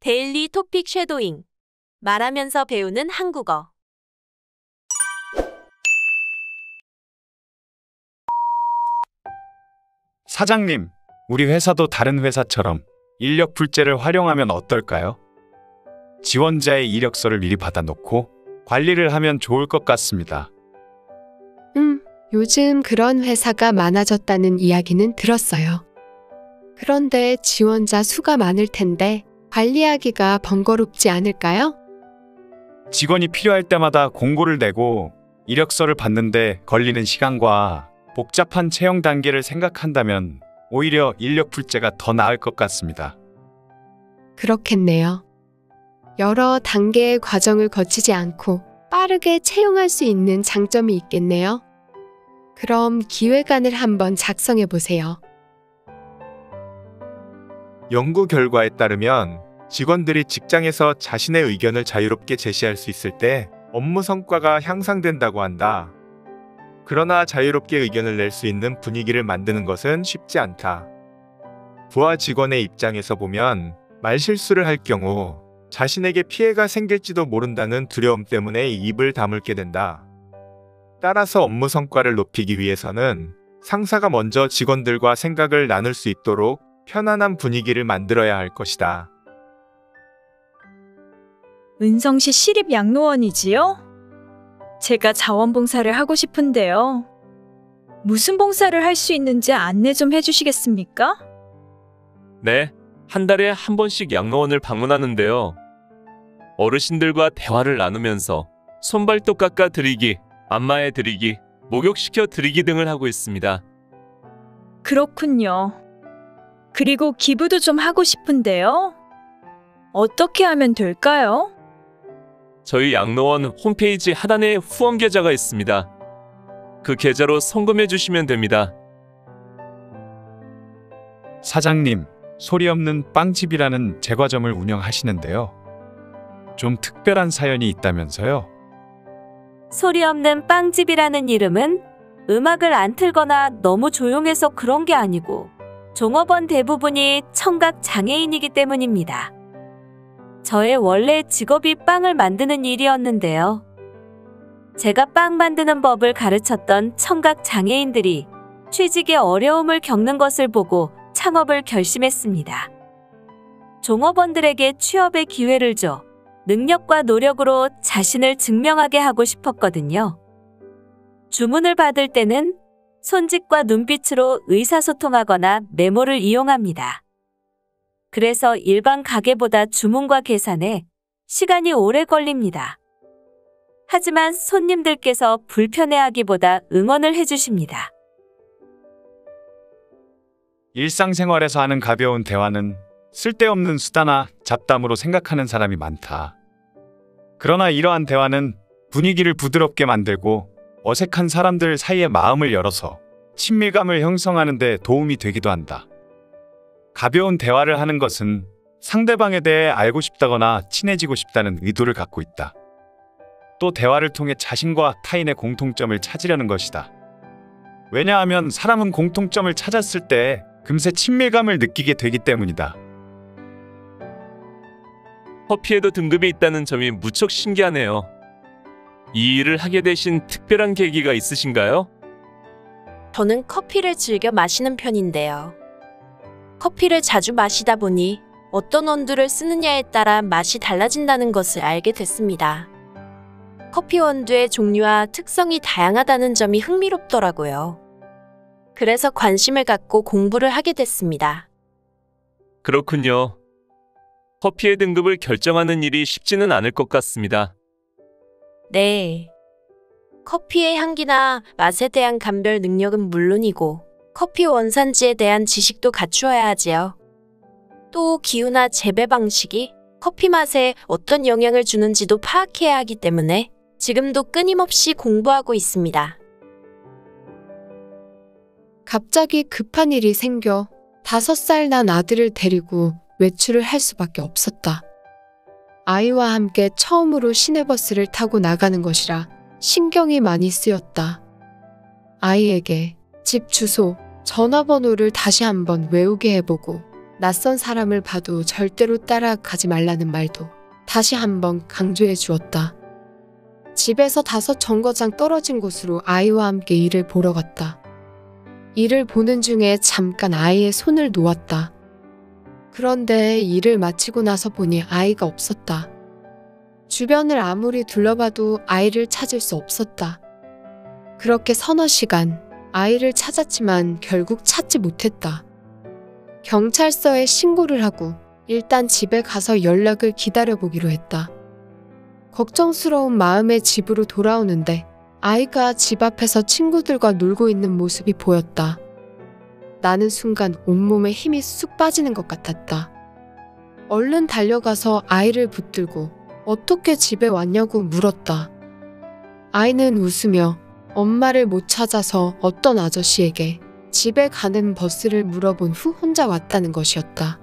데일리 토픽 쉐도잉. 말하면서 배우는 한국어. 사장님, 우리 회사도 다른 회사처럼 인력 불제를 활용하면 어떨까요? 지원자의 이력서를 미리 받아놓고 관리를 하면 좋을 것 같습니다. 요즘 그런 회사가 많아졌다는 이야기는 들었어요. 그런데 지원자 수가 많을 텐데 관리하기가 번거롭지 않을까요? 직원이 필요할 때마다 공고를 내고 이력서를 받는데 걸리는 시간과 복잡한 채용 단계를 생각한다면 오히려 인력 불제가 더 나을 것 같습니다. 그렇겠네요. 여러 단계의 과정을 거치지 않고 빠르게 채용할 수 있는 장점이 있겠네요. 그럼 기획안을 한번 작성해 보세요. 연구 결과에 따르면 직원들이 직장에서 자신의 의견을 자유롭게 제시할 수 있을 때 업무 성과가 향상된다고 한다. 그러나 자유롭게 의견을 낼 수 있는 분위기를 만드는 것은 쉽지 않다. 부하 직원의 입장에서 보면 말실수를 할 경우 자신에게 피해가 생길지도 모른다는 두려움 때문에 입을 다물게 된다. 따라서 업무 성과를 높이기 위해서는 상사가 먼저 직원들과 생각을 나눌 수 있도록 편안한 분위기를 만들어야 할 것이다. 은성시 시립양로원이지요? 제가 자원봉사를 하고 싶은데요. 무슨 봉사를 할 수 있는지 안내 좀 해주시겠습니까? 네, 한 달에 한 번씩 양로원을 방문하는데요. 어르신들과 대화를 나누면서 손발톱 깎아 드리기, 안마해 드리기, 목욕시켜 드리기 등을 하고 있습니다. 그렇군요. 그리고 기부도 좀 하고 싶은데요. 어떻게 하면 될까요? 저희 양로원 홈페이지 하단에 후원 계좌가 있습니다. 그 계좌로 송금해 주시면 됩니다. 사장님, 소리 없는 빵집이라는 제과점을 운영하시는데요. 좀 특별한 사연이 있다면서요? 소리 없는 빵집이라는 이름은 음악을 안 틀거나 너무 조용해서 그런 게 아니고 종업원 대부분이 청각 장애인이기 때문입니다. 저의 원래 직업이 빵을 만드는 일이었는데요. 제가 빵 만드는 법을 가르쳤던 청각 장애인들이 취직에 어려움을 겪는 것을 보고 창업을 결심했습니다. 종업원들에게 취업의 기회를 줘 능력과 노력으로 자신을 증명하게 하고 싶었거든요. 주문을 받을 때는 손짓과 눈빛으로 의사소통하거나 메모를 이용합니다. 그래서 일반 가게보다 주문과 계산에 시간이 오래 걸립니다. 하지만 손님들께서 불편해하기보다 응원을 해주십니다. 일상생활에서 하는 가벼운 대화는 쓸데없는 수다나 잡담으로 생각하는 사람이 많다. 그러나 이러한 대화는 분위기를 부드럽게 만들고 어색한 사람들 사이의 마음을 열어서 친밀감을 형성하는 데 도움이 되기도 한다. 가벼운 대화를 하는 것은 상대방에 대해 알고 싶다거나 친해지고 싶다는 의도를 갖고 있다. 또 대화를 통해 자신과 타인의 공통점을 찾으려는 것이다. 왜냐하면 사람은 공통점을 찾았을 때 금세 친밀감을 느끼게 되기 때문이다. 커피에도 등급이 있다는 점이 무척 신기하네요. 이 일을 하게 되신 특별한 계기가 있으신가요? 저는 커피를 즐겨 마시는 편인데요. 커피를 자주 마시다 보니 어떤 원두를 쓰느냐에 따라 맛이 달라진다는 것을 알게 됐습니다. 커피 원두의 종류와 특성이 다양하다는 점이 흥미롭더라고요. 그래서 관심을 갖고 공부를 하게 됐습니다. 그렇군요. 커피의 등급을 결정하는 일이 쉽지는 않을 것 같습니다. 네. 커피의 향기나 맛에 대한 감별 능력은 물론이고 커피 원산지에 대한 지식도 갖추어야 하지요. 또 기후나 재배 방식이 커피 맛에 어떤 영향을 주는지도 파악해야 하기 때문에 지금도 끊임없이 공부하고 있습니다. 갑자기 급한 일이 생겨 5살 난 아들을 데리고 외출을 할 수밖에 없었다. 아이와 함께 처음으로 시내버스를 타고 나가는 것이라 신경이 많이 쓰였다. 아이에게 집 주소, 전화번호를 다시 한번 외우게 해보고 낯선 사람을 봐도 절대로 따라가지 말라는 말도 다시 한번 강조해 주었다. 집에서 5 정거장 떨어진 곳으로 아이와 함께 일을 보러 갔다. 일을 보는 중에 잠깐 아이의 손을 놓았다. 그런데 일을 마치고 나서 보니 아이가 없었다. 주변을 아무리 둘러봐도 아이를 찾을 수 없었다. 그렇게 서너 시간 아이를 찾았지만 결국 찾지 못했다. 경찰서에 신고를 하고 일단 집에 가서 연락을 기다려보기로 했다. 걱정스러운 마음에 집으로 돌아오는데 아이가 집 앞에서 친구들과 놀고 있는 모습이 보였다. 나는 순간 온몸에 힘이 쑥 빠지는 것 같았다. 얼른 달려가서 아이를 붙들고 어떻게 집에 왔냐고 물었다. 아이는 웃으며 엄마를 못 찾아서 어떤 아저씨에게 집에 가는 버스를 물어본 후 혼자 왔다는 것이었다.